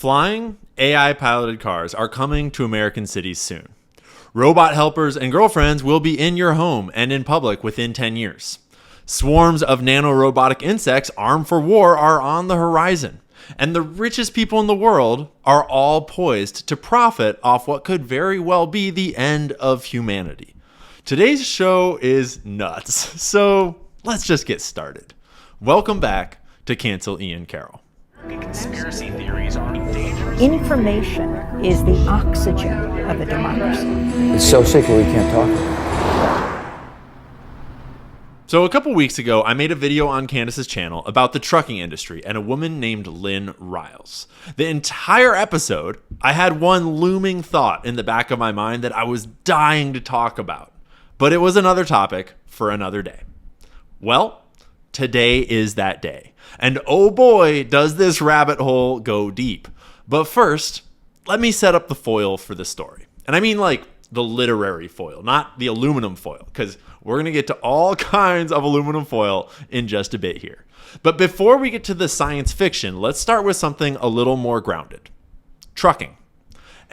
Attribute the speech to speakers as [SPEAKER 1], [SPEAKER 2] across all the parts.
[SPEAKER 1] Flying AI-piloted cars are coming to American cities soon. Robot helpers and girlfriends will be in your home and in public within 10 years. Swarms of nano-robotic insects armed for war are on the horizon. And the richest people in the world are all poised to profit off what could very well be the end of humanity. Today's show is nuts, so let's just get started. Welcome back to Cancel Ian Carroll.
[SPEAKER 2] Conspiracy theories are dangerous.
[SPEAKER 3] Information is the oxygen of a democracy.
[SPEAKER 4] It's so secret we can't talk about it.
[SPEAKER 1] So a couple weeks ago, I made a video on Candace's channel about the trucking industry and a woman named Lynn Riles. The entire episode, I had one looming thought in the back of my mind that I was dying to talk about. But it was another topic for another day. Well, today is that day. And oh boy, does this rabbit hole go deep. But first, let me set up the foil for the story. And I mean like the literary foil, not the aluminum foil, because we're going to get to all kinds of aluminum foil in just a bit here. But before we get to the science fiction, let's start with something a little more grounded. Trucking.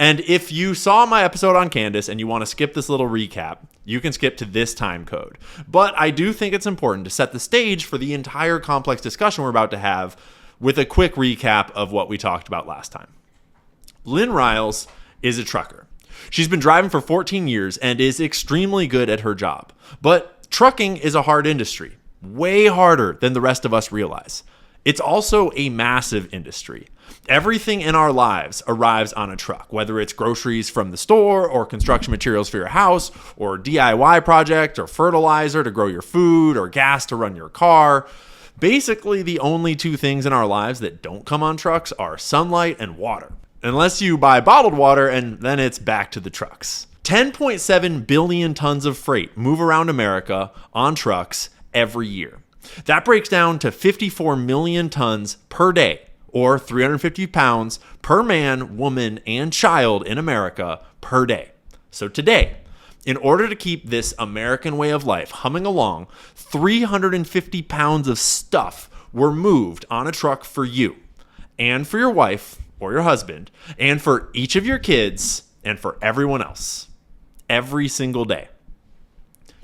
[SPEAKER 1] And if you saw my episode on Candace and you want to skip this little recap, you can skip to this time code. But I do think it's important to set the stage for the entire complex discussion we're about to have with a quick recap of what we talked about last time. Lynn Riles is a trucker. She's been driving for 14 years and is extremely good at her job. But trucking is a hard industry, way harder than the rest of us realize. It's also a massive industry. Everything in our lives arrives on a truck, whether it's groceries from the store or construction materials for your house or a DIY project or fertilizer to grow your food or gas to run your car. Basically, the only two things in our lives that don't come on trucks are sunlight and water. Unless you buy bottled water and then it's back to the trucks. 10.7 billion tons of freight move around America on trucks every year. That breaks down to 54 million tons per day, or 350 pounds per man, woman, and child in America per day. So today, in order to keep this American way of life humming along, 350 pounds of stuff were moved on a truck for you, and for your wife, or your husband, and for each of your kids, and for everyone else. Every single day.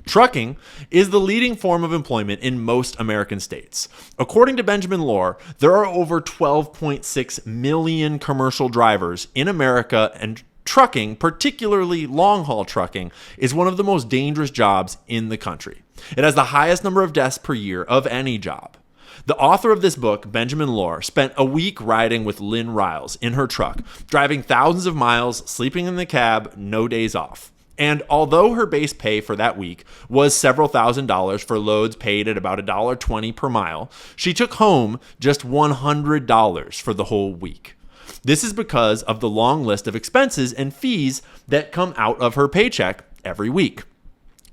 [SPEAKER 1] Trucking is the leading form of employment in most American states. According to Benjamin Lohr, there are over 12.6 million commercial drivers in America, and trucking, particularly long-haul trucking, is one of the most dangerous jobs in the country. It has the highest number of deaths per year of any job. The author of this book, Benjamin Lohr, spent a week riding with Lynn Riles in her truck, driving thousands of miles, sleeping in the cab, no days off. And although her base pay for that week was several $1,000s for loads paid at about $1.20 per mile, she took home just $100 for the whole week. This is because of the long list of expenses and fees that come out of her paycheck every week.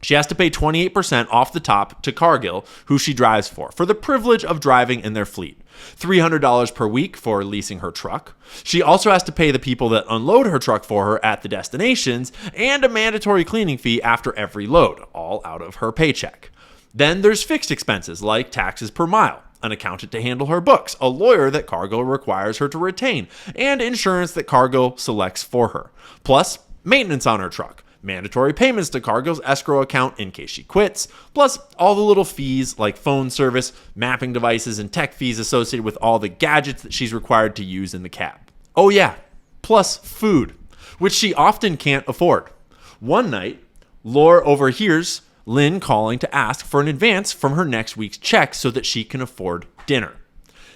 [SPEAKER 1] She has to pay 28% off the top to Cargill, who she drives for the privilege of driving in their fleet. $300 per week for leasing her truck. She also has to pay the people that unload her truck for her at the destinations, and a mandatory cleaning fee after every load, all out of her paycheck. Then there's fixed expenses like taxes per mile, an accountant to handle her books, a lawyer that Cargill requires her to retain, and insurance that Cargill selects for her. Plus, maintenance on her truck. Mandatory payments to Cargill's escrow account in case she quits, plus all the little fees like phone service, mapping devices, and tech fees associated with all the gadgets that she's required to use in the cab. Oh yeah, plus food, which she often can't afford. One night, Lohr overhears Lynn calling to ask for an advance from her next week's check so that she can afford dinner.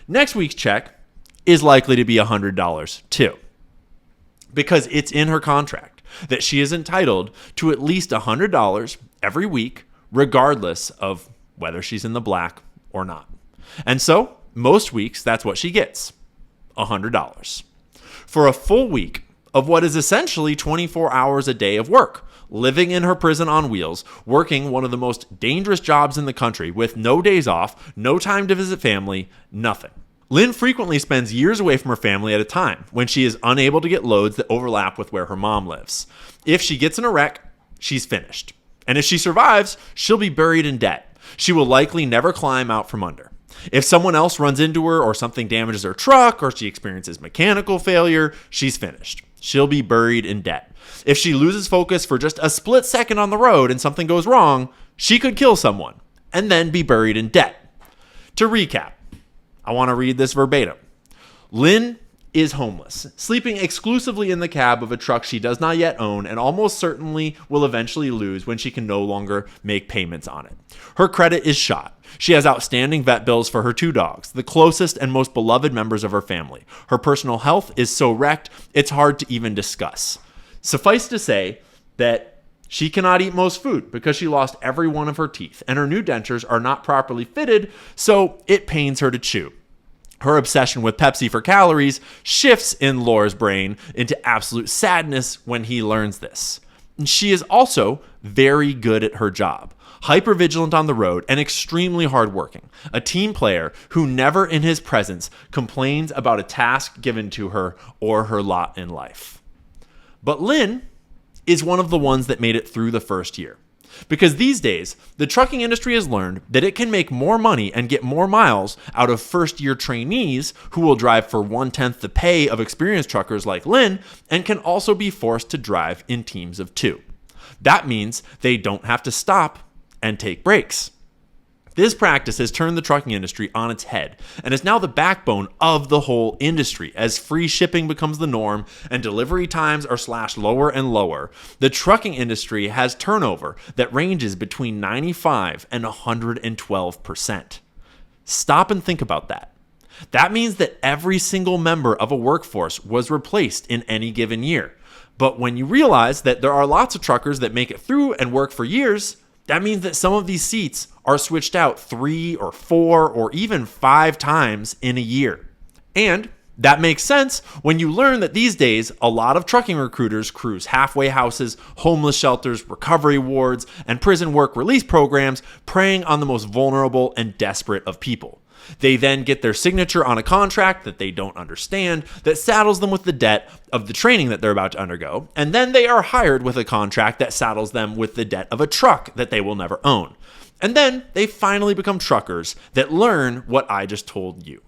[SPEAKER 1] Next week's check is likely to be $100 too, because it's in her contract that she is entitled to at least $100 every week, regardless of whether she's in the black or not. And so, most weeks, that's what she gets, $100. For a full week of what is essentially 24 hours a day of work, living in her prison on wheels, working one of the most dangerous jobs in the country with no days off, no time to visit family, nothing. Lynn frequently spends years away from her family at a time when she is unable to get loads that overlap with where her mom lives. If she gets in a wreck, she's finished. And if she survives, she'll be buried in debt. She will likely never climb out from under. If someone else runs into her or something damages her truck or she experiences mechanical failure, she's finished. She'll be buried in debt. If she loses focus for just a split second on the road and something goes wrong, she could kill someone and then be buried in debt. To recap, I want to read this verbatim. Lynn is homeless, sleeping exclusively in the cab of a truck she does not yet own and almost certainly will eventually lose when she can no longer make payments on it. Her credit is shot. She has outstanding vet bills for her 2 dogs, the closest and most beloved members of her family. Her personal health is so wrecked, it's hard to even discuss. Suffice to say that she cannot eat most food because she lost every one of her teeth, and her new dentures are not properly fitted, so it pains her to chew. Her obsession with Pepsi for calories shifts in Laura's brain into absolute sadness when he learns this. And she is also very good at her job, hypervigilant on the road, and extremely hardworking. A team player who never in his presence complains about a task given to her or her lot in life. But Lynn is one of the ones that made it through the first year. Because these days, the trucking industry has learned that it can make more money and get more miles out of first-year trainees who will drive for 1/10 the pay of experienced truckers like Lynn and can also be forced to drive in teams of 2. That means they don't have to stop and take breaks. This practice has turned the trucking industry on its head and is now the backbone of the whole industry. As free shipping becomes the norm and delivery times are slashed lower and lower, the trucking industry has turnover that ranges between 95 and 112%. Stop and think about that. That means that every single member of a workforce was replaced in any given year. But when you realize that there are lots of truckers that make it through and work for years, that means that some of these seats are switched out 3 or 4 or even 5 times in a year. And that makes sense when you learn that these days, a lot of trucking recruiters cruise halfway houses, homeless shelters, recovery wards, and prison work release programs, preying on the most vulnerable and desperate of people. They then get their signature on a contract that they don't understand that saddles them with the debt of the training that they're about to undergo, and then they are hired with a contract that saddles them with the debt of a truck that they will never own. And then they finally become truckers that learn what I just told you.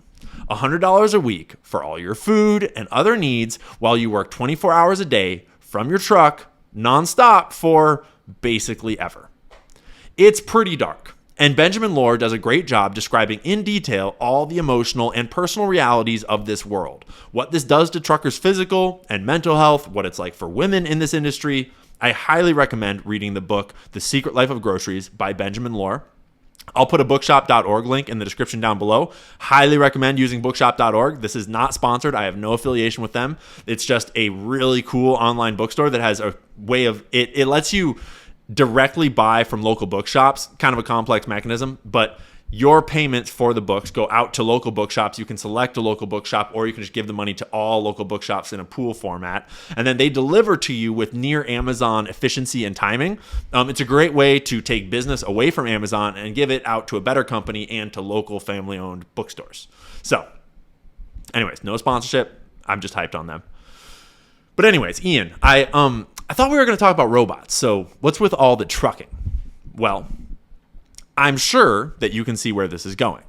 [SPEAKER 1] $100 a week for all your food and other needs while you work 24 hours a day from your truck nonstop for basically ever. It's pretty dark. And Benjamin Lohr does a great job describing in detail all the emotional and personal realities of this world, what this does to truckers' physical and mental health, what it's like for women in this industry. I highly recommend reading the book, The Secret Life of Groceries by Benjamin Lohr. I'll put a bookshop.org link in the description down below. Highly recommend using bookshop.org. This is not sponsored. I have no affiliation with them. It's just a really cool online bookstore that has a way of, it lets you directly buy from local bookshops, kind of a complex mechanism, but your payments for the books go out to local bookshops. You can select a local bookshop, or you can just give the money to all local bookshops in a pool format, and then they deliver to you with near Amazon efficiency and timing. It's a great way to take business away from Amazon and give it out to a better company and to local family-owned bookstores. So, anyways, no sponsorship. I'm just hyped on them. But anyways, Ian, I thought we were going to talk about robots. So what's with all the trucking? Well, I'm sure that you can see where this is going.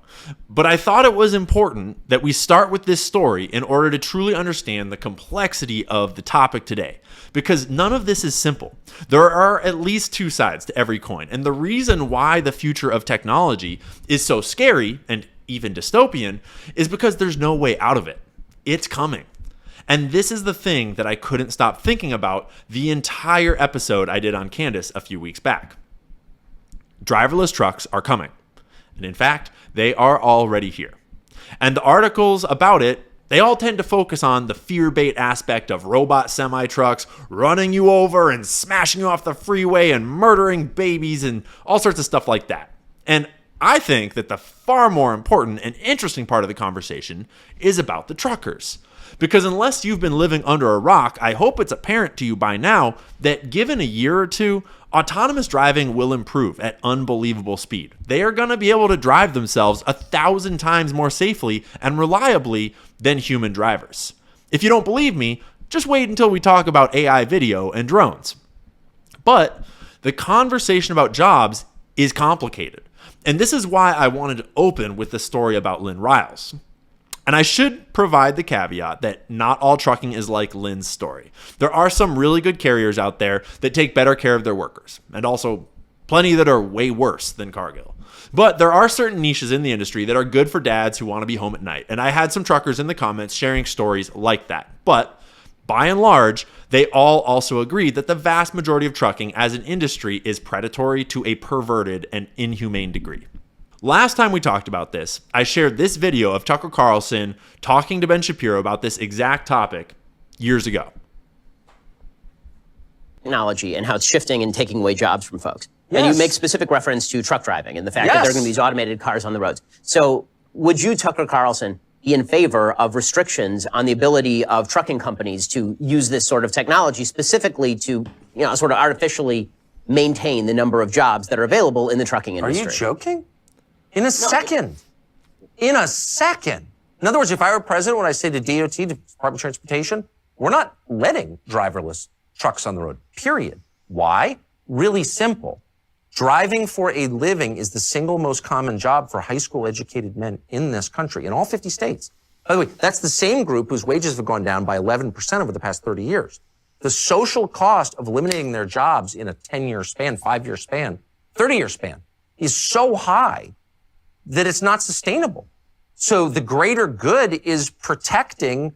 [SPEAKER 1] But I thought it was important that we start with this story in order to truly understand the complexity of the topic today. Because none of this is simple. There are at least 2 sides to every coin. And the reason why the future of technology is so scary and even dystopian is because there's no way out of it. It's coming. And this is the thing that I couldn't stop thinking about the entire episode I did on Candace a few weeks back. Driverless trucks are coming. And in fact, they are already here. And the articles about it, they all tend to focus on the fear-bait aspect of robot semi-trucks running you over and smashing you off the freeway and murdering babies and all sorts of stuff like that. And I think that the far more important and interesting part of the conversation is about the truckers. Because unless you've been living under a rock, I hope it's apparent to you by now that given a year or 2, autonomous driving will improve at unbelievable speed. They are going to be able to drive themselves 1,000 times more safely and reliably than human drivers. If you don't believe me, just wait until we talk about AI video and drones. But the conversation about jobs is complicated. And this is why I wanted to open with the story about Lynn Riles. And I should provide the caveat that not all trucking is like Lynn's story. There are some really good carriers out there that take better care of their workers, and also plenty that are way worse than Cargill. But there are certain niches in the industry that are good for dads who want to be home at night. And I had some truckers in the comments sharing stories like that. But by and large, they all also agreed that the vast majority of trucking as an industry is predatory to a perverted and inhumane degree. Last time we talked about this, I shared this video of Tucker Carlson talking to Ben Shapiro about this exact topic years ago.
[SPEAKER 5] Technology and how it's shifting and taking away jobs from folks.
[SPEAKER 6] Yes.
[SPEAKER 5] And you make specific reference to truck driving and the fact that there are going to be these automated cars on the roads. So would you, Tucker Carlson, be in favor of restrictions on the ability of trucking companies to use this sort of technology specifically to, sort of artificially maintain the number of jobs that are available in the trucking industry?
[SPEAKER 6] Are you joking? In a second. In a second. In other words, if I were president, when I say to DOT, to Department of Transportation, we're not letting driverless trucks on the road, period. Why? Really simple. Driving for a living is the single most common job for high school educated men in this country, in all 50 states. By the way, that's the same group whose wages have gone down by 11% over the past 30 years. The social cost of eliminating their jobs in a 10-year span, 5-year span, 30-year span is so high that it's not sustainable. So the greater good is protecting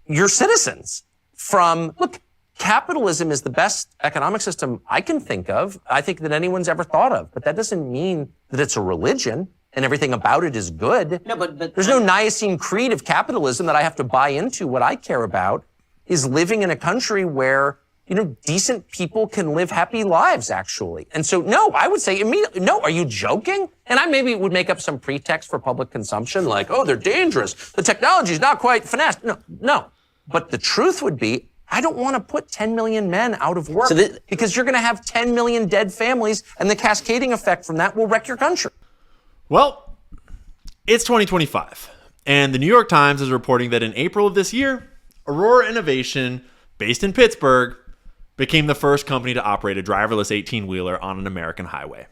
[SPEAKER 6] your citizens from, look, capitalism is the best economic system I can think of, I think that anyone's ever thought of. But that doesn't mean that it's a religion and everything about it is good.
[SPEAKER 5] No, but
[SPEAKER 6] there's no Nicene Creed of capitalism that I have to buy into. What I care about is living in a country where, decent people can live happy lives, actually. And so, no, I would say immediately, no, are you joking? And I maybe would make up some pretext for public consumption, like, oh, they're dangerous. The technology's not quite finessed. No. But the truth would be, I don't want to put 10 million men out of work because you're going to have 10 million dead families, and the cascading effect from that will wreck your country.
[SPEAKER 1] Well, it's 2025, and the New York Times is reporting that in April of this year, Aurora Innovation, based in Pittsburgh, became the first company to operate a driverless 18-wheeler on an American highway.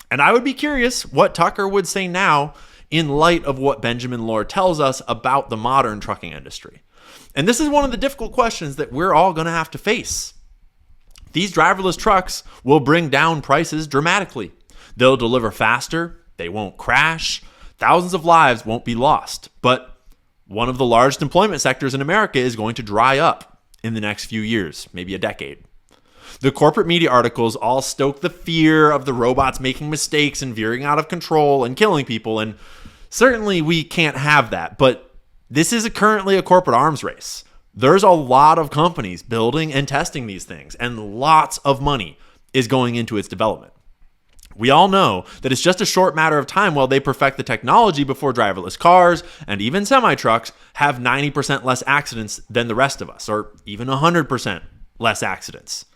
[SPEAKER 1] And I would be curious what Tucker would say now in light of what Benjamin Lohr tells us about the modern trucking industry. And this is one of the difficult questions that we're all going to have to face. These driverless trucks will bring down prices dramatically. They'll deliver faster, they won't crash, thousands of lives won't be lost. But one of the largest employment sectors in America is going to dry up in the next few years, maybe a decade. The corporate media articles all stoke the fear of the robots making mistakes and veering out of control and killing people, and certainly we can't have that, but this is currently a corporate arms race. There's a lot of companies building and testing these things, and lots of money is going into its development. We all know that it's just a short matter of time while they perfect the technology before driverless cars and even semi-trucks have 90% less accidents than the rest of us, or even 100% less accidents.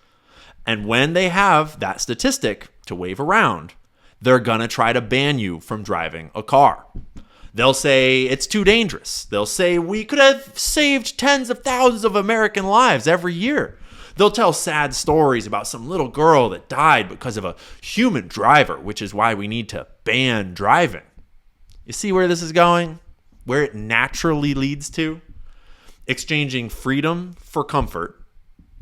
[SPEAKER 1] And when they have that statistic to wave around, they're gonna try to ban you from driving a car. They'll say it's too dangerous. They'll say we could have saved tens of thousands of American lives every year. They'll tell sad stories about some little girl that died because of a human driver, which is why we need to ban driving. You see where this is going? Where it naturally leads to? Exchanging freedom for comfort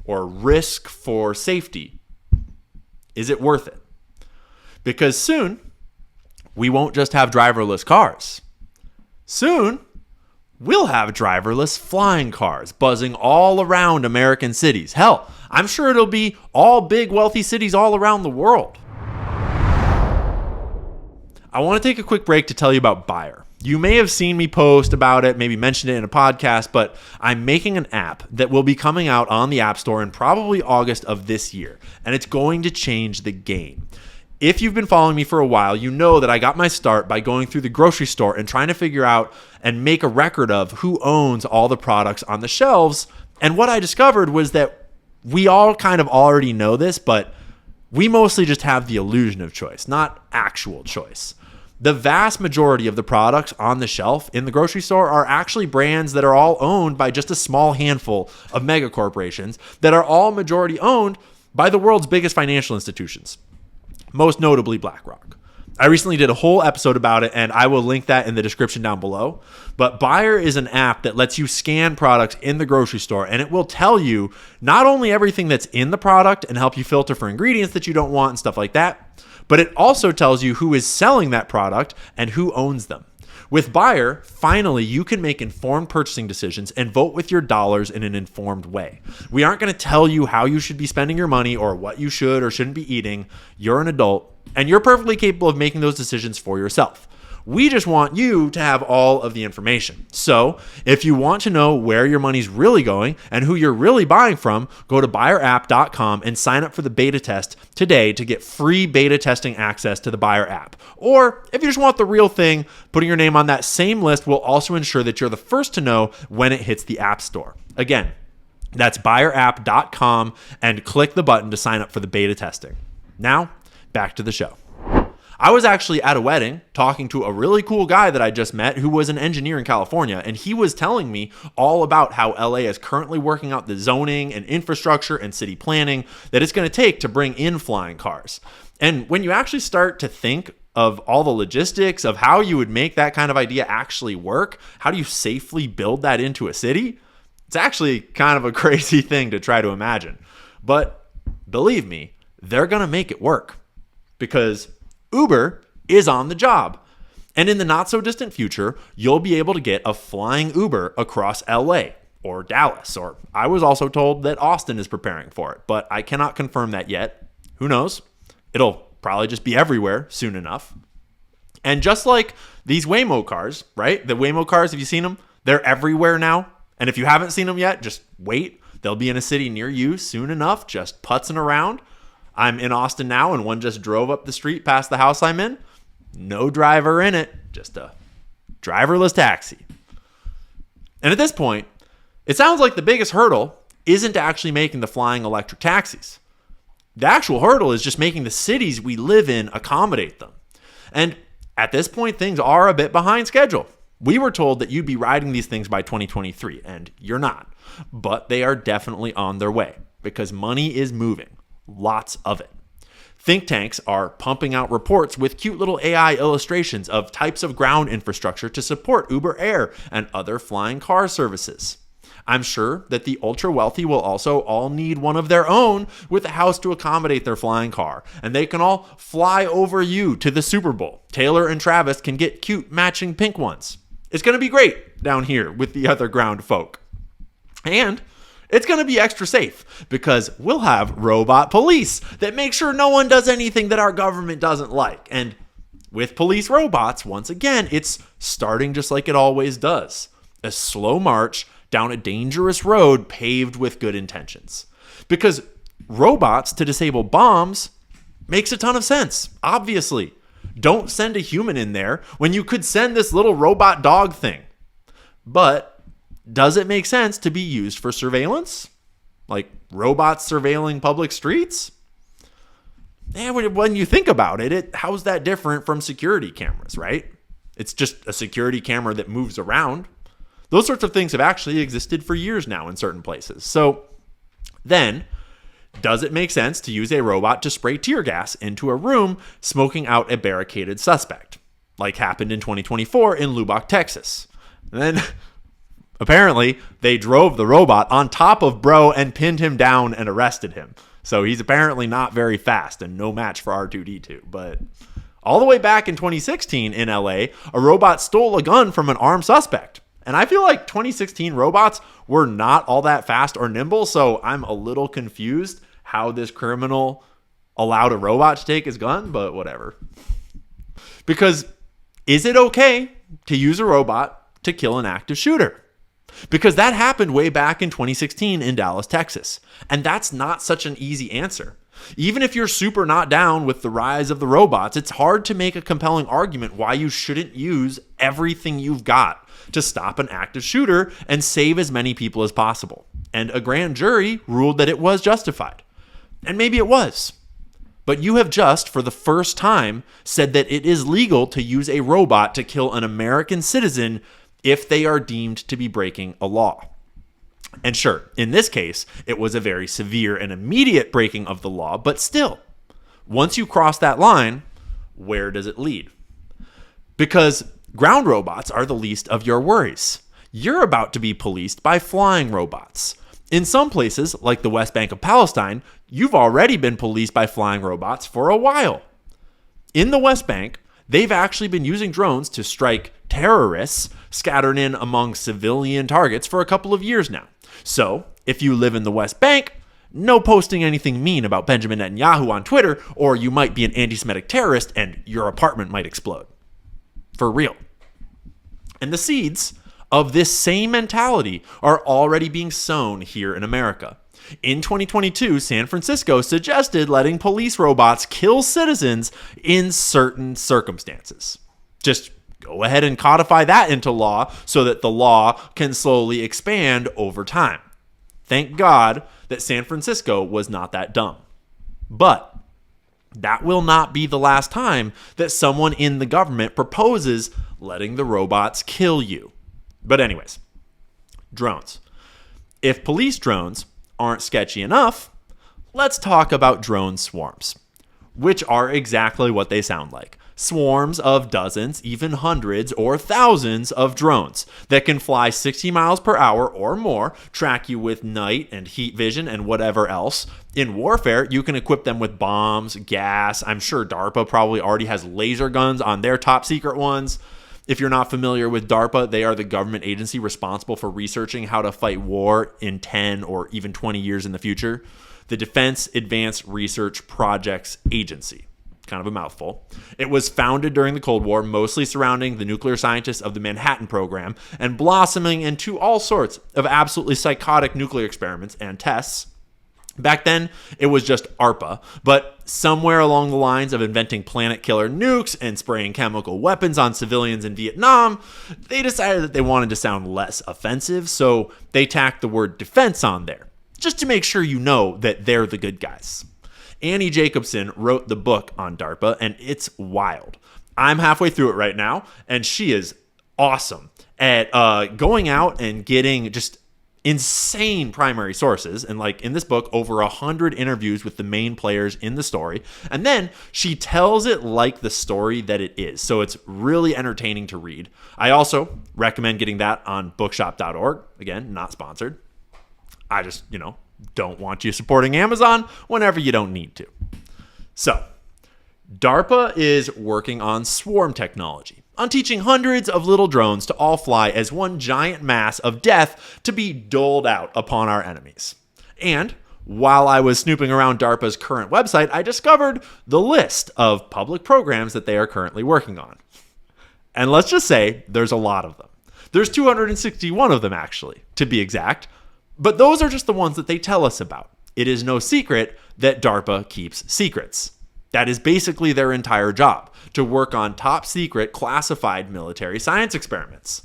[SPEAKER 1] or risk for safety. Is it worth it? Because soon, we won't just have driverless cars. Soon, we'll have driverless flying cars buzzing all around American cities. Hell, I'm sure it'll be all big, wealthy cities all around the world. I want to take a quick break to tell you about Buyer. You may have seen me post about it, maybe mentioned it in a podcast, but I'm making an app that will be coming out on the App Store in probably August of this year, and it's going to change the game. If you've been following me for a while, you know that I got my start by going through the grocery store and trying to figure out and make a record of who owns all the products on the shelves. And what I discovered was that we all kind of already know this, but we mostly just have the illusion of choice, not actual choice. The vast majority of the products on the shelf in the grocery store are actually brands that are all owned by just a small handful of mega corporations that are all majority owned by the world's biggest financial institutions, most notably BlackRock. I recently did a whole episode about it, and I will link that in the description down below. But Buyer is an app that lets you scan products in the grocery store, and it will tell you not only everything that's in the product and help you filter for ingredients that you don't want and stuff like that, but it also tells you who is selling that product and who owns them. With Buyer, finally, you can make informed purchasing decisions and vote with your dollars in an informed way. We aren't going to tell you how you should be spending your money or what you should or shouldn't be eating. You're an adult, and you're perfectly capable of making those decisions for yourself. We just want you to have all of the information. So if you want to know where your money's really going and who you're really buying from, go to buyerapp.com and sign up for the beta test today to get free beta testing access to the Buyer app. Or if you just want the real thing, putting your name on that same list will also ensure that you're the first to know when it hits the App Store. Again, that's buyerapp.com and click the button to sign up for the beta testing. Now, back to the show. I was actually at a wedding talking to a really cool guy that I just met who was an engineer in California, and he was telling me all about how LA is currently working out the zoning and infrastructure and city planning that it's going to take to bring in flying cars. And when you actually start to think of all the logistics of how you would make that kind of idea actually work, how do you safely build that into a city? It's actually kind of a crazy thing to try to imagine. But believe me, they're going to make it work because Uber is on the job. And in the not so distant future, you'll be able to get a flying Uber across LA or Dallas, or I was also told that Austin is preparing for it, but I cannot confirm that yet. Who knows? It'll probably just be everywhere soon enough. And just like these Waymo cars, right? The Waymo cars, have you seen them? They're everywhere now. And if you haven't seen them yet, just wait. They'll be in a city near you soon enough, just putzing around. I'm in Austin now, and one just drove up the street past the house I'm in. No driver in it, just a driverless taxi. And at this point, it sounds like the biggest hurdle isn't actually making the flying electric taxis. The actual hurdle is just making the cities we live in accommodate them. And at this point, things are a bit behind schedule. We were told that you'd be riding these things by 2023, and you're not. But they are definitely on their way because money is moving. Lots of it. Think tanks are pumping out reports with cute little AI illustrations of types of ground infrastructure to support Uber Air and other flying car services. I'm sure that the ultra wealthy will also all need one of their own with a house to accommodate their flying car, and they can all fly over you to the Super Bowl. Taylor and Travis can get cute matching pink ones. It's going to be great down here with the other ground folk. And it's going to be extra safe because we'll have robot police that make sure no one does anything that our government doesn't like. And with police robots, once again, it's starting just like it always does. A slow march down a dangerous road paved with good intentions. Because robots to disable bombs makes a ton of sense, obviously. Don't send a human in there when you could send this little robot dog thing. But does it make sense to be used for surveillance? Like robots surveilling public streets? When you think about it, how's that different from security cameras, right? It's just a security camera that moves around. Those sorts of things have actually existed for years now in certain places. So then, does it make sense to use a robot to spray tear gas into a room smoking out a barricaded suspect, like happened in 2024 in Lubbock, Texas? And then apparently, they drove the robot on top of bro and pinned him down and arrested him. So he's apparently not very fast and no match for R2-D2. But all the way back in 2016 in LA, a robot stole a gun from an armed suspect. And I feel like 2016 robots were not all that fast or nimble, so I'm a little confused how this criminal allowed a robot to take his gun, but whatever. Because is it okay to use a robot to kill an active shooter? Because that happened way back in 2016 in Dallas, Texas. And that's not such an easy answer. Even if you're super not down with the rise of the robots, it's hard to make a compelling argument why you shouldn't use everything you've got to stop an active shooter and save as many people as possible. And a grand jury ruled that it was justified. And maybe it was. But you have just, for the first time, said that it is legal to use a robot to kill an American citizen if they are deemed to be breaking a law. And sure, in this case, it was a very severe and immediate breaking of the law, but still, once you cross that line, where does it lead? Because ground robots are the least of your worries. You're about to be policed by flying robots. In some places, like the West Bank of Palestine, you've already been policed by flying robots for a while. In the West Bank, they've actually been using drones to strike terrorists scattered in among civilian targets for a couple of years now. So, if you live in the West Bank, no posting anything mean about Benjamin Netanyahu on Twitter, or you might be an anti-Semitic terrorist and your apartment might explode. For real. And the seeds of this same mentality are already being sown here in America. In 2022, San Francisco suggested letting police robots kill citizens in certain circumstances. Just go ahead and codify that into law so that the law can slowly expand over time. Thank God that San Francisco was not that dumb. But that will not be the last time that someone in the government proposes letting the robots kill you. But anyways, drones. If police drones aren't sketchy enough, let's talk about drone swarms, which are exactly what they sound like. Swarms of dozens, even hundreds or thousands of drones that can fly 60 miles per hour or more, track you with night and heat vision and whatever else. In warfare, you can equip them with bombs, gas. I'm sure DARPA probably already has laser guns on their top secret ones. If you're not familiar with DARPA, they are the government agency responsible for researching how to fight war in 10 or even 20 years in the future. The Defense Advanced Research Projects Agency. Kind of a mouthful. It was founded during the Cold War, mostly surrounding the nuclear scientists of the Manhattan Program and blossoming into all sorts of absolutely psychotic nuclear experiments and tests. Back then, it was just ARPA, but somewhere along the lines of inventing planet-killer nukes and spraying chemical weapons on civilians in Vietnam, they decided that they wanted to sound less offensive, so they tacked the word defense on there, just to make sure you know that they're the good guys. Annie Jacobson wrote the book on DARPA, and it's wild. I'm halfway through it right now, and she is awesome at going out and getting just insane primary sources, and like in this book, over 100 interviews with the main players in the story, and then she tells it like the story that it is, so it's really entertaining to read. I also recommend getting that on bookshop.org. Again, not sponsored. I just, don't want you supporting Amazon whenever you don't need to. So, DARPA is working on swarm technology, on teaching hundreds of little drones to all fly as one giant mass of death to be doled out upon our enemies. And while I was snooping around DARPA's current website, I discovered the list of public programs that they are currently working on. And let's just say there's a lot of them. There's 261 of them, actually, to be exact. But those are just the ones that they tell us about. It is no secret that DARPA keeps secrets. That is basically their entire job, to work on top secret classified military science experiments.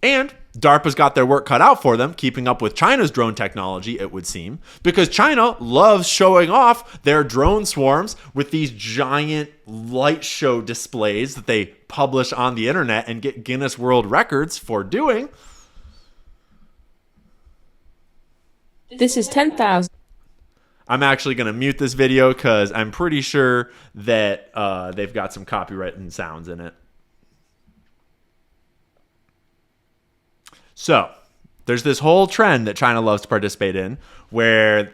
[SPEAKER 1] And DARPA's got their work cut out for them, keeping up with China's drone technology, it would seem, because China loves showing off their drone swarms with these giant light show displays that they publish on the internet and get Guinness World Records for doing.
[SPEAKER 7] This is 10,000.
[SPEAKER 1] I'm actually going to mute this video because I'm pretty sure that they've got some copyright and sounds in it. So, there's this whole trend that China loves to participate in where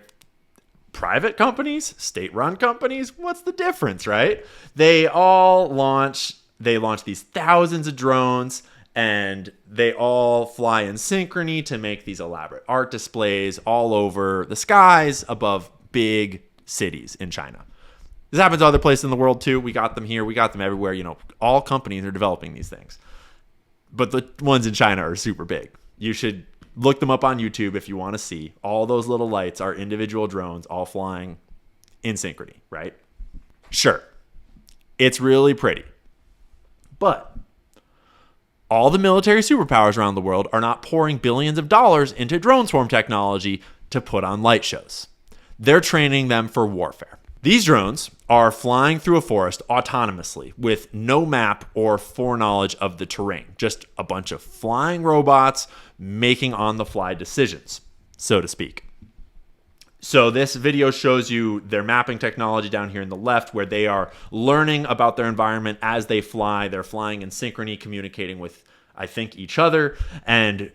[SPEAKER 1] private companies, state-run companies, what's the difference, right? They launch these thousands of drones, and they all fly in synchrony to make these elaborate art displays all over the skies above big cities in China. This happens other places in the world too. We got them here. We got them everywhere. All companies are developing these things. But the ones in China are super big. You should look them up on YouTube if you want to see. All those little lights are individual drones all flying in synchrony, right? Sure, it's really pretty. But all the military superpowers around the world are not pouring billions of dollars into drone swarm technology to put on light shows. They're training them for warfare. These drones are flying through a forest autonomously with no map or foreknowledge of the terrain. Just a bunch of flying robots making on-the-fly decisions, so to speak. So this video shows you their mapping technology down here in the left, where they are learning about their environment as they fly. They're flying in synchrony, communicating with, I think, each other and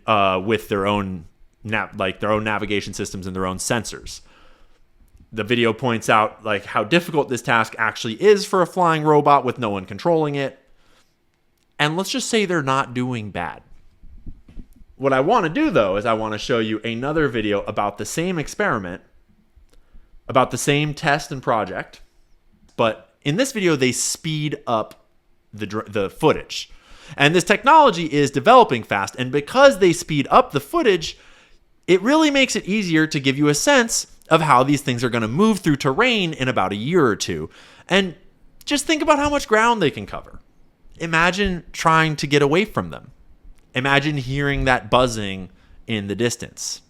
[SPEAKER 1] with their own their own navigation systems and their own sensors. The video points out like how difficult this task actually is for a flying robot with no one controlling it. And let's just say they're not doing bad. What I want to do, though, is I want to show you another video about the same experiment, about the same test and project, but in this video, they speed up the footage. And this technology is developing fast, and because they speed up the footage, it really makes it easier to give you a sense of how these things are going to move through terrain in about a year or two. And just think about how much ground they can cover. Imagine trying to get away from them. Imagine hearing that buzzing in the distance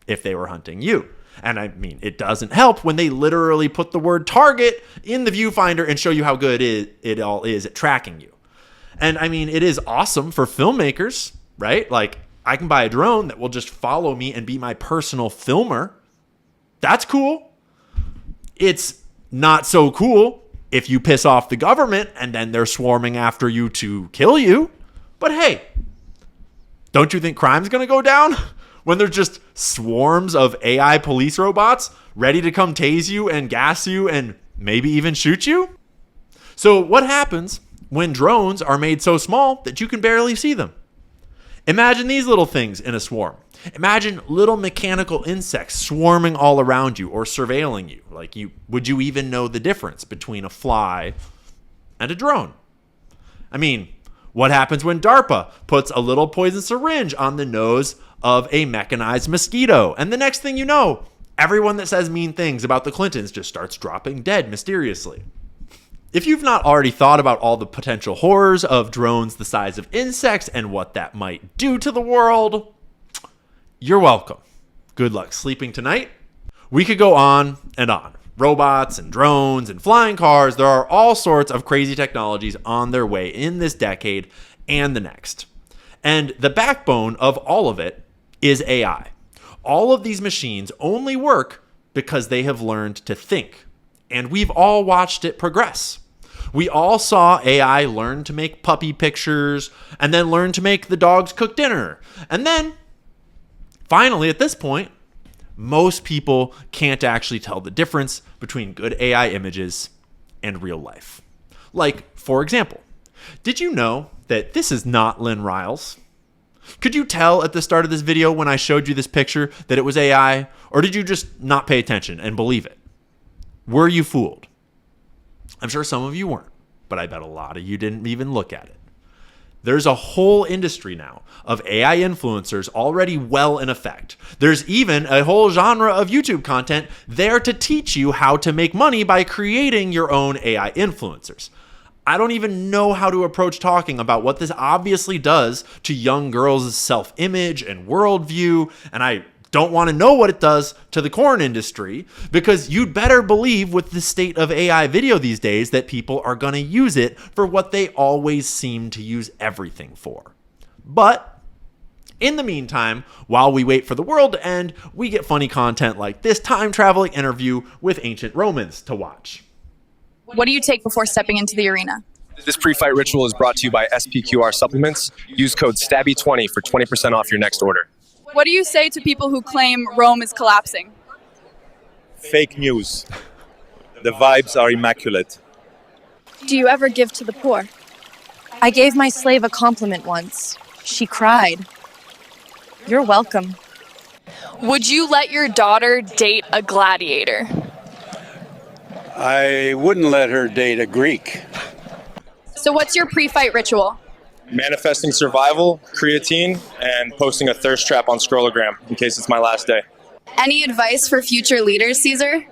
[SPEAKER 1] if they were hunting you. And I mean, it doesn't help when they literally put the word target in the viewfinder and show you how good it all is at tracking you. And I mean, it is awesome for filmmakers, right? Like, I can buy a drone that will just follow me and be my personal filmer. That's cool. It's not so cool if you piss off the government and then they're swarming after you to kill you. But hey, don't you think crime's going to go down when there's just swarms of AI police robots ready to come tase you and gas you and maybe even shoot you? So what happens when drones are made so small that you can barely see them? Imagine these little things in a swarm. Imagine little mechanical insects swarming all around you or surveilling you. Would you even know the difference between a fly and a drone? I mean, what happens when DARPA puts a little poison syringe on the nose of a mechanized mosquito? And the next thing you know, everyone that says mean things about the Clintons just starts dropping dead mysteriously. If you've not already thought about all the potential horrors of drones the size of insects and what that might do to the world, you're welcome. Good luck sleeping tonight. We could go on and on. Robots and drones and flying cars. There are all sorts of crazy technologies on their way in this decade and the next. And the backbone of all of it is AI. All of these machines only work because they have learned to think. And we've all watched it progress. We all saw AI learn to make puppy pictures and then learn to make the dogs cook dinner. And then, finally, at this point, most people can't actually tell the difference between good AI images and real life. Like, for example, did you know that this is not Lynn Riles? Could you tell at the start of this video when I showed you this picture that it was AI, or did you just not pay attention and believe it? Were you fooled? I'm sure some of you weren't, but I bet a lot of you didn't even look at it. There's a whole industry now of AI influencers already well in effect. There's even a whole genre of YouTube content there to teach you how to make money by creating your own AI influencers. I don't even know how to approach talking about what this obviously does to young girls' self-image and worldview, and I don't want to know what it does to the corn industry, because you'd better believe with the state of AI video these days that people are going to use it for what they always seem to use everything for. But in the meantime, while we wait for the world to end, we get funny content like this time-traveling interview with ancient Romans to watch.
[SPEAKER 8] What do you take before stepping into the arena?
[SPEAKER 9] This pre-fight ritual is brought to you by SPQR Supplements. Use code STABBY20 for 20% off your next order.
[SPEAKER 8] What do you say to people who claim Rome is collapsing?
[SPEAKER 10] Fake news. The vibes are immaculate.
[SPEAKER 8] Do you ever give to the poor?
[SPEAKER 11] I gave my slave a compliment once. She cried. You're welcome.
[SPEAKER 8] Would you let your daughter date a gladiator?
[SPEAKER 10] I wouldn't let her date a Greek.
[SPEAKER 8] So what's your pre-fight ritual?
[SPEAKER 9] Manifesting survival, creatine, and posting a thirst trap on Scrollogram in case it's my last day.
[SPEAKER 8] Any advice for future leaders, Caesar?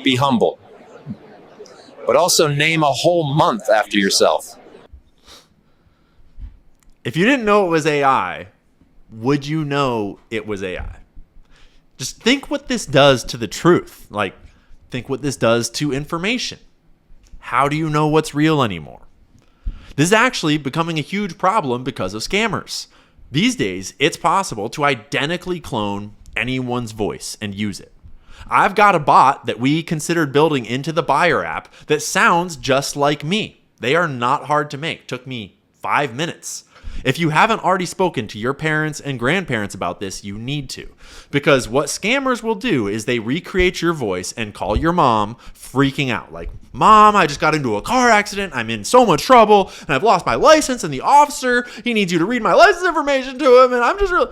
[SPEAKER 12] Be humble, but also name a whole month after yourself.
[SPEAKER 1] If you didn't know it was AI, would you know it was AI? Just think what this does to the truth. Think what this does to information. How do you know what's real anymore? This is actually becoming a huge problem because of scammers. These days, it's possible to identically clone anyone's voice and use it. I've got a bot that we considered building into the buyer app that sounds just like me. They are not hard to make. Took me 5 minutes. If you haven't already spoken to your parents and grandparents about this, you need to. Because what scammers will do is they recreate your voice and call your mom freaking out. Like, Mom, I just got into a car accident. I'm in so much trouble and I've lost my license, and the officer, he needs you to read my license information to him. And I'm just real.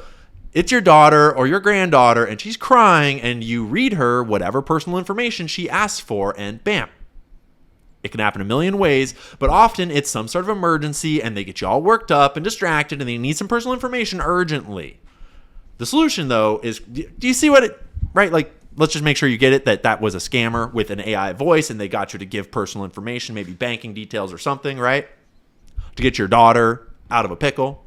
[SPEAKER 1] It's your daughter or your granddaughter and she's crying, and you read her whatever personal information she asks for, and bam. It can happen a million ways, but often it's some sort of emergency and they get you all worked up and distracted and they need some personal information urgently. The solution, though, is, do you see what it, right? Like, let's just make sure you get it, that was a scammer with an AI voice and they got you to give personal information, maybe banking details or something, right? To get your daughter out of a pickle.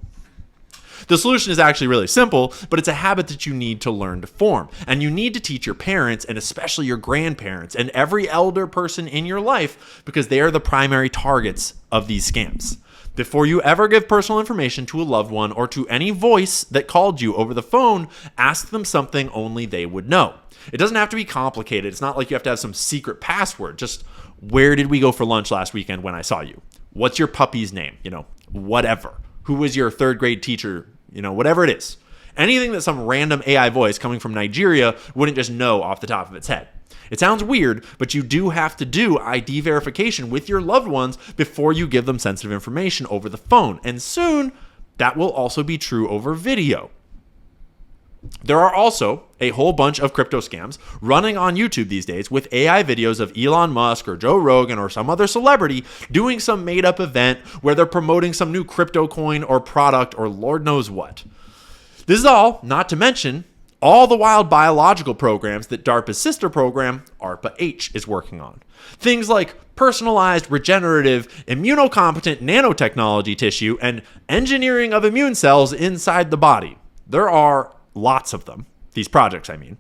[SPEAKER 1] The solution is actually really simple, but it's a habit that you need to learn to form. And you need to teach your parents, and especially your grandparents, and every elder person in your life, because they are the primary targets of these scams. Before you ever give personal information to a loved one or to any voice that called you over the phone, ask them something only they would know. It doesn't have to be complicated. It's not like you have to have some secret password. Just, where did we go for lunch last weekend when I saw you? What's your puppy's name? Whatever. Who was your third grade teacher? Whatever it is. Anything that some random AI voice coming from Nigeria wouldn't just know off the top of its head. It sounds weird, but you do have to do ID verification with your loved ones before you give them sensitive information over the phone. And soon, that will also be true over video. There are also a whole bunch of crypto scams running on YouTube these days with AI videos of Elon Musk or Joe Rogan or some other celebrity doing some made-up event where they're promoting some new crypto coin or product or Lord knows what. This is all, not to mention, all the wild biological programs that DARPA's sister program, ARPA-H, is working on. Things like personalized, regenerative, immunocompetent nanotechnology tissue and engineering of immune cells inside the body. There are lots of them. These projects, I mean.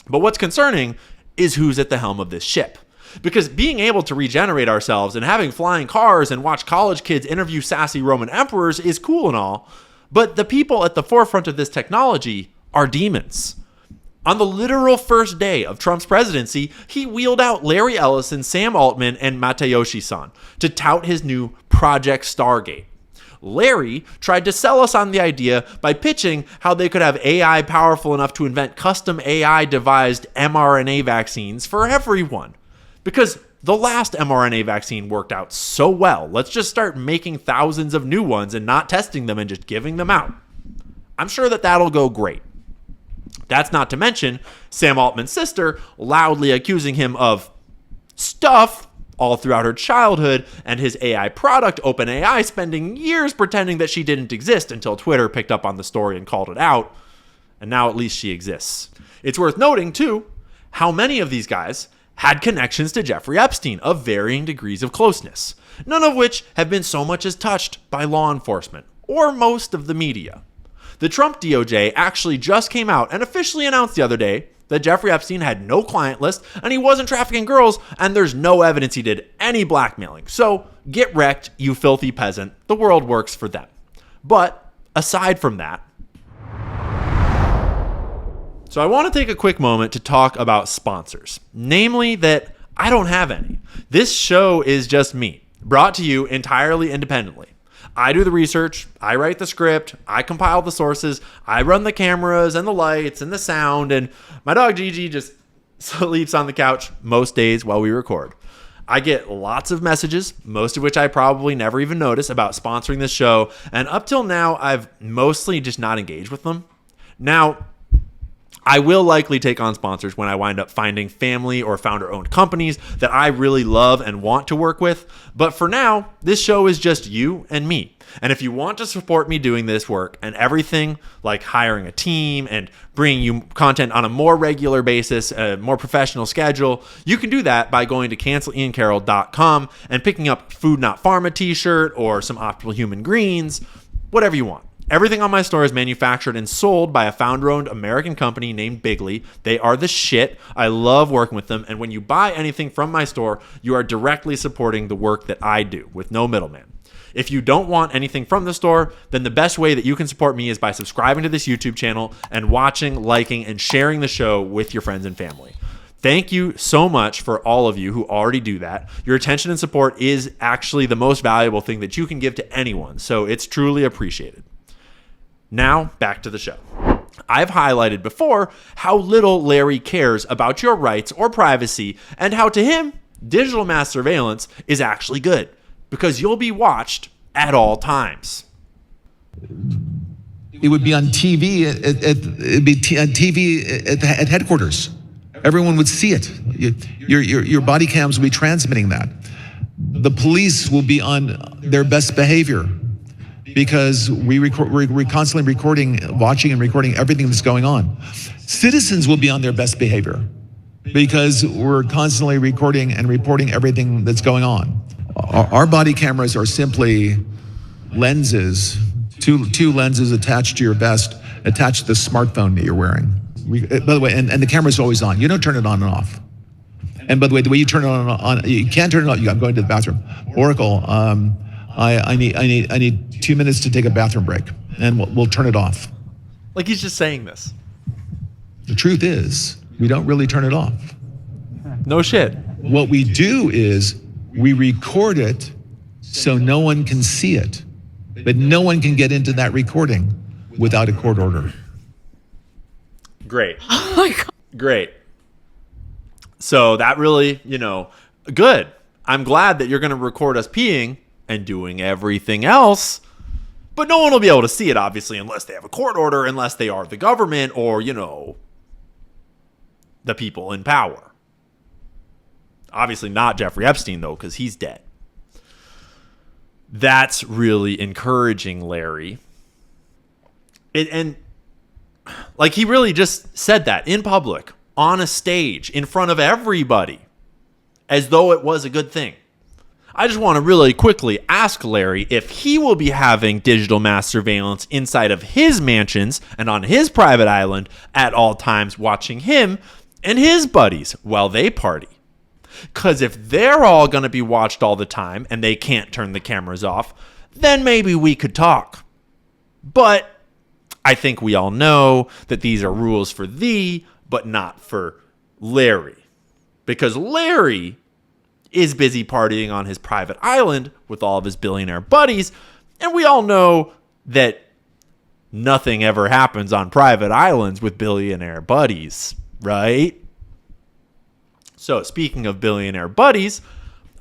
[SPEAKER 1] But what's concerning is who's at the helm of this ship. Because being able to regenerate ourselves and having flying cars and watch college kids interview sassy Roman emperors is cool and all, but the people at the forefront of this technology are demons. On the literal first day of Trump's presidency, he wheeled out Larry Ellison, Sam Altman, and Matayoshi-san to tout his new Project Stargate. Larry tried to sell us on the idea by pitching how they could have AI powerful enough to invent custom AI-devised mRNA vaccines for everyone. Because the last mRNA vaccine worked out so well, let's just start making thousands of new ones and not testing them and just giving them out. I'm sure that that'll go great. That's not to mention Sam Altman's sister loudly accusing him of stuff all throughout her childhood, and his AI product, OpenAI, spending years pretending that she didn't exist until Twitter picked up on the story and called it out, and now at least she exists. It's worth noting, too, how many of these guys had connections to Jeffrey Epstein of varying degrees of closeness, none of which have been so much as touched by law enforcement, or most of the media. The Trump DOJ actually just came out and officially announced the other day that Jeffrey Epstein had no client list and he wasn't trafficking girls, and there's no evidence he did any blackmailing. So get wrecked, you filthy peasant. The world works for them. But aside from that, so I want to take a quick moment to talk about sponsors, namely that I don't have any. This show is just me, brought to you entirely independently. I do the research, I write the script, I compile the sources, I run the cameras and the lights and the sound, and my dog Gigi just sleeps on the couch most days while we record. I get lots of messages, most of which I probably never even notice, about sponsoring this show, and up till now, I've mostly just not engaged with them. Now, I will likely take on sponsors when I wind up finding family or founder-owned companies that I really love and want to work with. But for now, this show is just you and me. And if you want to support me doing this work and everything like hiring a team and bringing you content on a more regular basis, a more professional schedule, you can do that by going to canceliancarroll.com and picking up Food Not Pharma t-shirt or some Optimal Human Greens, whatever you want. Everything on my store is manufactured and sold by a founder-owned American company named Bigley. They are the shit. I love working with them. And when you buy anything from my store, you are directly supporting the work that I do with no middleman. If you don't want anything from the store, then the best way that you can support me is by subscribing to this YouTube channel and watching, liking, and sharing the show with your friends and family. Thank you so much for all of you who already do that. Your attention and support is actually the most valuable thing that you can give to anyone, so it's truly appreciated. Now, back to the show. I've highlighted before how little Larry cares about your rights or privacy, and how to him, digital mass surveillance is actually good because you'll be watched at all times.
[SPEAKER 13] It would be on TV at headquarters. Everyone would see it. Your body cams will be transmitting that. The police will be on their best behavior because we're constantly watching and recording everything that's going on. Citizens will be on their best behavior because we're constantly recording and reporting everything that's going on. Our body cameras are simply lenses, two lenses attached to your vest, attached to the smartphone that you're wearing. By the way, and the camera's always on. You don't turn it on and off. And by the way you turn it on, you can't turn it on. I'm going to the bathroom. Oracle, I need 2 minutes to take a bathroom break, and we'll turn it off.
[SPEAKER 1] Like he's just saying this.
[SPEAKER 13] The truth is, we don't really turn it off.
[SPEAKER 1] No shit.
[SPEAKER 13] What we do is we record it so no one can see it, but no one can get into that recording without a court order.
[SPEAKER 1] Great. Oh my God. Great. So that really, good. I'm glad that you're going to record us peeing and doing everything else, but no one will be able to see it, obviously, unless they have a court order, unless they are the government or, the people in power. Obviously not Jeffrey Epstein, though, because he's dead. That's really encouraging, Larry. And he really just said that in public, on a stage, in front of everybody, as though it was a good thing. I just want to really quickly ask Larry if he will be having digital mass surveillance inside of his mansions and on his private island at all times, watching him and his buddies while they party. Because if they're all going to be watched all the time and they can't turn the cameras off, then maybe we could talk. But I think we all know that these are rules for thee, but not for Larry. Because Larry is busy partying on his private island with all of his billionaire buddies, and we all know that nothing ever happens on private islands with billionaire buddies, right? So speaking of billionaire buddies,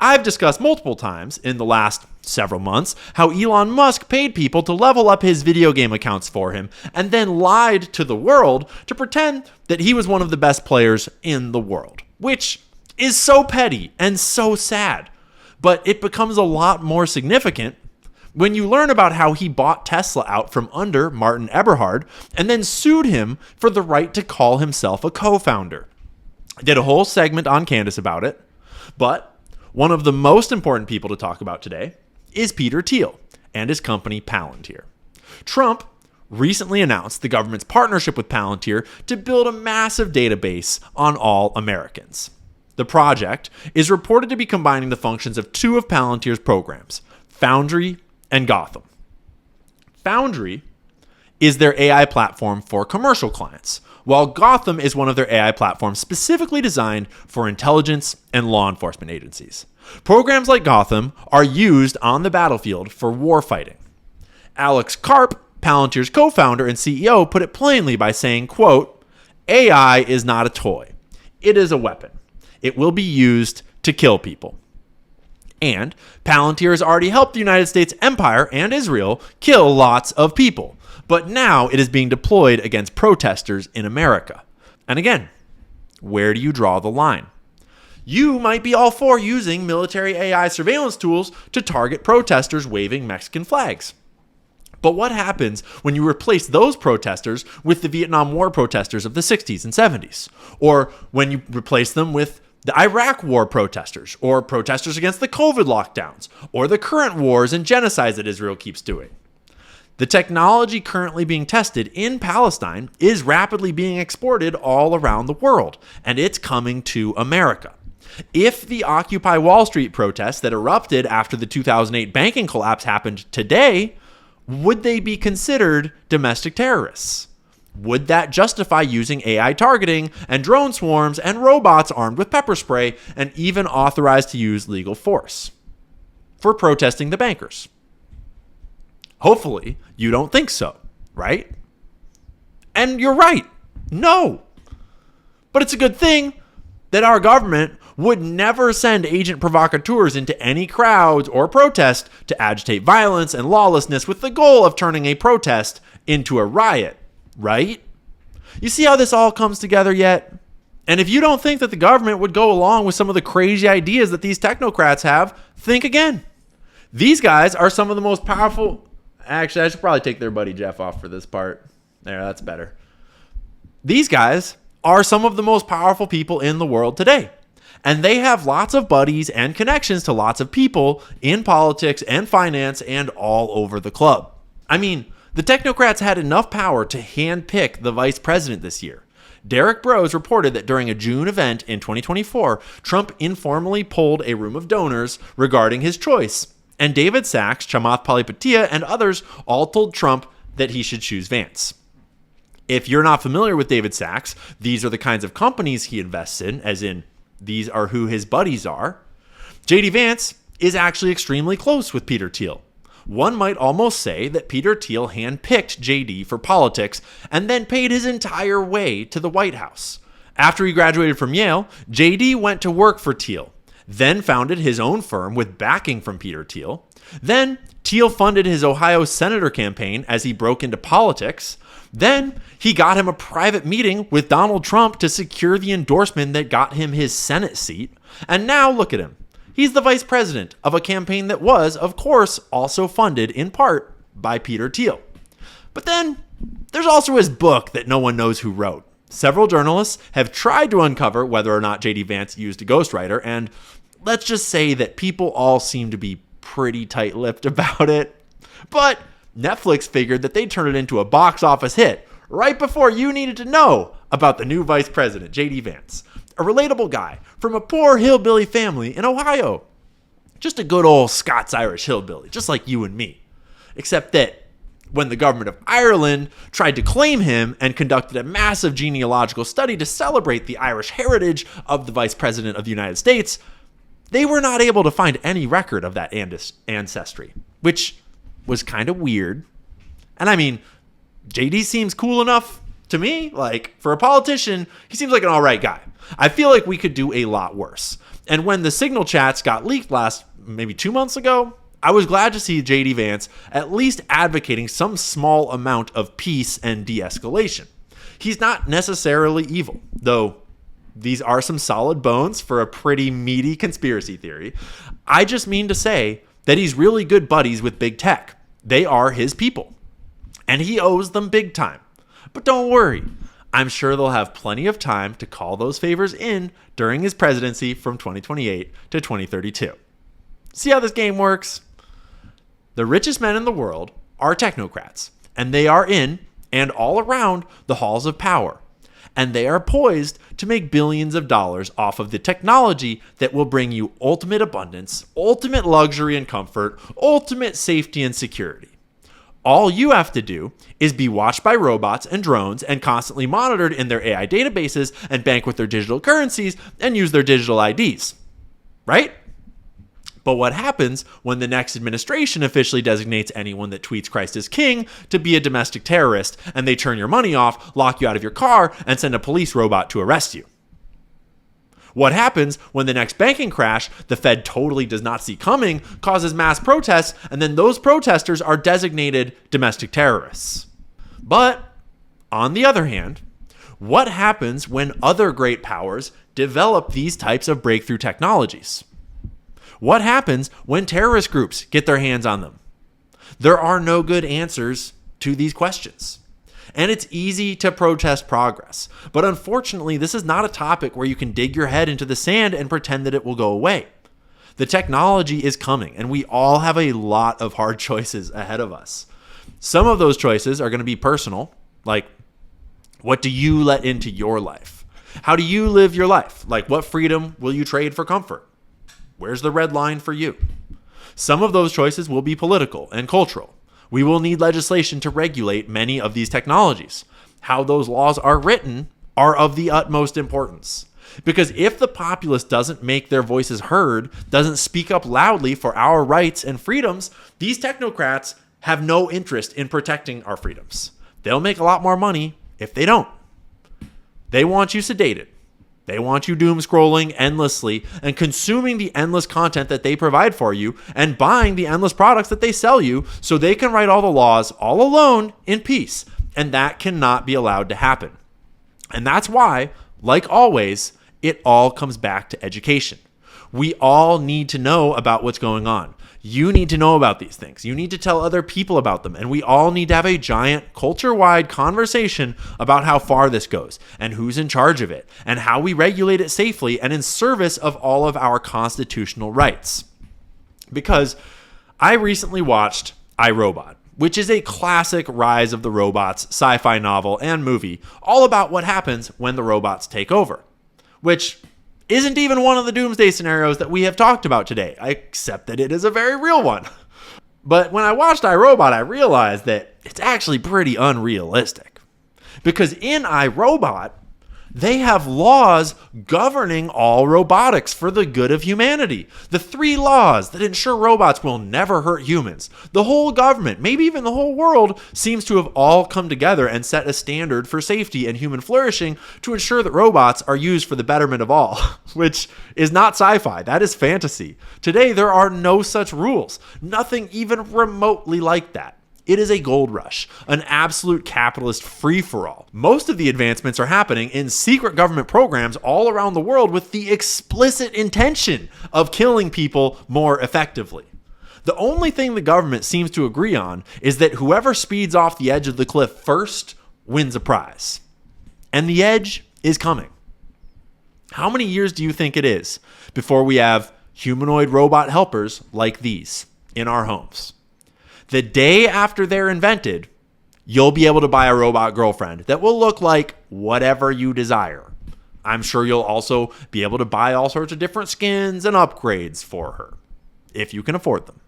[SPEAKER 1] I've discussed multiple times in the last several months how Elon Musk paid people to level up his video game accounts for him and then lied to the world to pretend that he was one of the best players in the world, which is so petty and so sad. But it becomes a lot more significant when you learn about how he bought Tesla out from under Martin Eberhard and then sued him for the right to call himself a co-founder. I did a whole segment on Candace about it, but one of the most important people to talk about today is Peter Thiel and his company Palantir. Trump recently announced the government's partnership with Palantir to build a massive database on all Americans. The project is reported to be combining the functions of two of Palantir's programs, Foundry and Gotham. Foundry is their AI platform for commercial clients, while Gotham is one of their AI platforms specifically designed for intelligence and law enforcement agencies. Programs like Gotham are used on the battlefield for warfighting. Alex Karp, Palantir's co-founder and CEO, put it plainly by saying, quote, AI is not a toy. It is a weapon. It will be used to kill people. And Palantir has already helped the United States empire and Israel kill lots of people. But now it is being deployed against protesters in America. And again, where do you draw the line? You might be all for using military AI surveillance tools to target protesters waving Mexican flags. But what happens when you replace those protesters with the Vietnam War protesters of the 60s and 70s? Or when you replace them with the Iraq War protesters, or protesters against the COVID lockdowns, or the current wars and genocides that Israel keeps doing? The technology currently being tested in Palestine is rapidly being exported all around the world, and it's coming to America. If the Occupy Wall Street protests that erupted after the 2008 banking collapse happened today, would they be considered domestic terrorists? Would that justify using AI targeting and drone swarms and robots armed with pepper spray and even authorized to use legal force for protesting the bankers? Hopefully, you don't think so, right? And you're right. No. But it's a good thing that our government would never send agent provocateurs into any crowds or protests to agitate violence and lawlessness with the goal of turning a protest into a riot, right? You see how this all comes together yet? And if you don't think that the government would go along with some of the crazy ideas that these technocrats have, think again. These guys are some of the most powerful... Actually, I should probably take their buddy Jeff off for this part. There, that's better. These guys are some of the most powerful people in the world today. And they have lots of buddies and connections to lots of people in politics and finance and all over the club. I mean, the technocrats had enough power to handpick the vice president this year. Derek Bros reported that during a June event in 2024, Trump informally polled a room of donors regarding his choice. And David Sachs, Chamath Palihapitiya, and others all told Trump that he should choose Vance. If you're not familiar with David Sachs, these are the kinds of companies he invests in, as in these are who his buddies are. JD Vance is actually extremely close with Peter Thiel. One might almost say that Peter Thiel handpicked JD for politics and then paid his entire way to the White House. After he graduated from Yale, JD went to work for Thiel, then founded his own firm with backing from Peter Thiel. Then Thiel funded his Ohio senator campaign as he broke into politics. Then he got him a private meeting with Donald Trump to secure the endorsement that got him his Senate seat. And now look at him. He's the vice president of a campaign that was, of course, also funded in part by Peter Thiel. But then there's also his book that no one knows who wrote. Several journalists have tried to uncover whether or not JD Vance used a ghostwriter, and let's just say that people all seem to be pretty tight-lipped about it. But Netflix figured that they'd turn it into a box office hit right before you needed to know about the new vice president, JD Vance, a relatable guy from a poor hillbilly family in Ohio. Just a good old Scots-Irish hillbilly, just like you and me. Except that when the government of Ireland tried to claim him and conducted a massive genealogical study to celebrate the Irish heritage of the vice president of the United States, they were not able to find any record of that ancestry, which was kind of weird. And I mean, JD seems cool enough to me. Like, for a politician, he seems like an all right guy. I feel like we could do a lot worse. And when the Signal chats got leaked maybe 2 months ago, I was glad to see JD Vance at least advocating some small amount of peace and de-escalation. He's not necessarily evil, though these are some solid bones for a pretty meaty conspiracy theory. I just mean to say that he's really good buddies with big tech. They are his people, and he owes them big time. But don't worry, I'm sure they'll have plenty of time to call those favors in during his presidency from 2028 to 2032. See how this game works? The richest men in the world are technocrats, and they are in and all around the halls of power. And they are poised to make billions of dollars off of the technology that will bring you ultimate abundance, ultimate luxury and comfort, ultimate safety and security. All you have to do is be watched by robots and drones and constantly monitored in their AI databases and bank with their digital currencies and use their digital IDs. Right? But what happens when the next administration officially designates anyone that tweets Christ is king to be a domestic terrorist, and they turn your money off, lock you out of your car, and send a police robot to arrest you? What happens when the next banking crash the Fed totally does not see coming causes mass protests, and then those protesters are designated domestic terrorists? But on the other hand, what happens when other great powers develop these types of breakthrough technologies? What happens when terrorist groups get their hands on them? There are no good answers to these questions. And it's easy to protest progress. But unfortunately, this is not a topic where you can dig your head into the sand and pretend that it will go away. The technology is coming, and we all have a lot of hard choices ahead of us. Some of those choices are going to be personal, like what do you let into your life? How do you live your life? Like, what freedom will you trade for comfort? Where's the red line for you? Some of those choices will be political and cultural. We will need legislation to regulate many of these technologies. how those laws are written are of the utmost importance. Because if the populace doesn't make their voices heard, doesn't speak up loudly for our rights and freedoms, these technocrats have no interest in protecting our freedoms. They'll make a lot more money if they don't. They want you sedated. They want you doom scrolling endlessly and consuming the endless content that they provide for you and buying the endless products that they sell you so they can write all the laws all alone in peace. And that cannot be allowed to happen. And that's why, like always, it all comes back to education. We all need to know about what's going on. You need to know about these things. You need to tell other people about them. And we all need to have a giant culture-wide conversation about how far this goes and who's in charge of it and how we regulate it safely and in service of all of our constitutional rights. Because I recently watched iRobot, which is a classic Rise of the Robots sci-fi novel and movie all about what happens when the robots take over, which isn't even one of the doomsday scenarios that we have talked about today, except that it is a very real one. But when I watched iRobot, I realized that it's actually pretty unrealistic. Because in iRobot, they have laws governing all robotics for the good of humanity. The 3 laws that ensure robots will never hurt humans. The whole government, maybe even the whole world, seems to have all come together and set a standard for safety and human flourishing to ensure that robots are used for the betterment of all, which is not sci-fi. That is fantasy. Today, there are no such rules. Nothing even remotely like that. It is a gold rush, an absolute capitalist free-for-all. Most of the advancements are happening in secret government programs all around the world with the explicit intention of killing people more effectively. The only thing the government seems to agree on is that whoever speeds off the edge of the cliff first wins a prize. And the edge is coming. How many years do you think it is before we have humanoid robot helpers like these in our homes? The day after they're invented, you'll be able to buy a robot girlfriend that will look like whatever you desire. I'm sure you'll also be able to buy all sorts of different skins and upgrades for her, if you can afford them.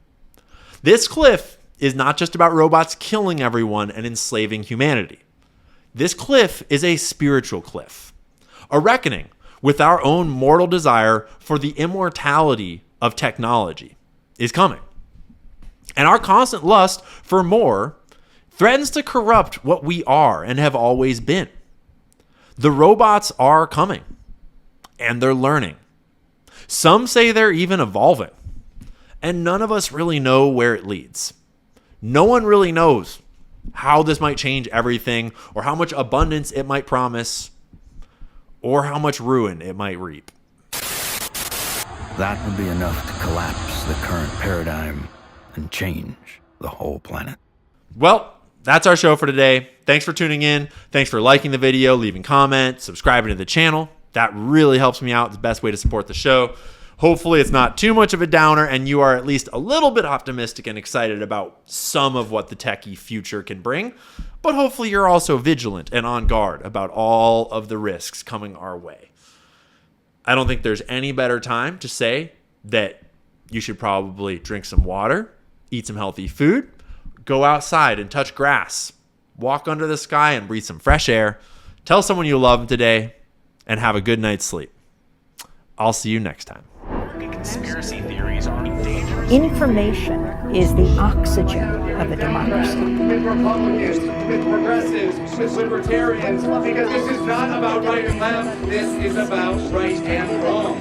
[SPEAKER 1] This cliff is not just about robots killing everyone and enslaving humanity. This cliff is a spiritual cliff, a reckoning with our own mortal desire for the immortality of technology is coming. And our constant lust for more threatens to corrupt what we are and have always been. The robots are coming, and they're learning. Some say they're even evolving, and none of us really know where it leads. No one really knows how this might change everything, or how much abundance it might promise, or how much ruin it might reap.
[SPEAKER 4] That would be enough to collapse the current paradigm and change the whole planet.
[SPEAKER 1] Well, that's our show for today. Thanks for tuning in. Thanks for liking the video, leaving comments, subscribing to the channel. That really helps me out. It's the best way to support the show. Hopefully it's not too much of a downer and you are at least a little bit optimistic and excited about some of what the techie future can bring. But hopefully you're also vigilant and on guard about all of the risks coming our way. I don't think there's any better time to say that you should probably drink some water, eat some healthy food, go outside and touch grass, walk under the sky and breathe some fresh air, tell someone you love them today, and have a good night's sleep. I'll see you next time.
[SPEAKER 2] Conspiracy theories are dangerous.
[SPEAKER 3] Information is the oxygen of a democracy.
[SPEAKER 14] With Republicans, with progressives, with libertarians, because this is not about right and left, this is about right and wrong.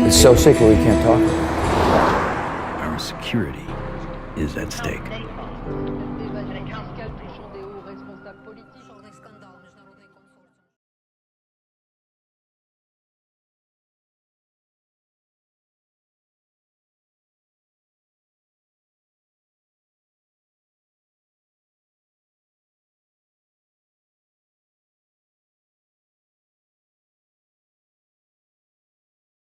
[SPEAKER 4] It's so sacred we can't talk about it. Our security is at stake.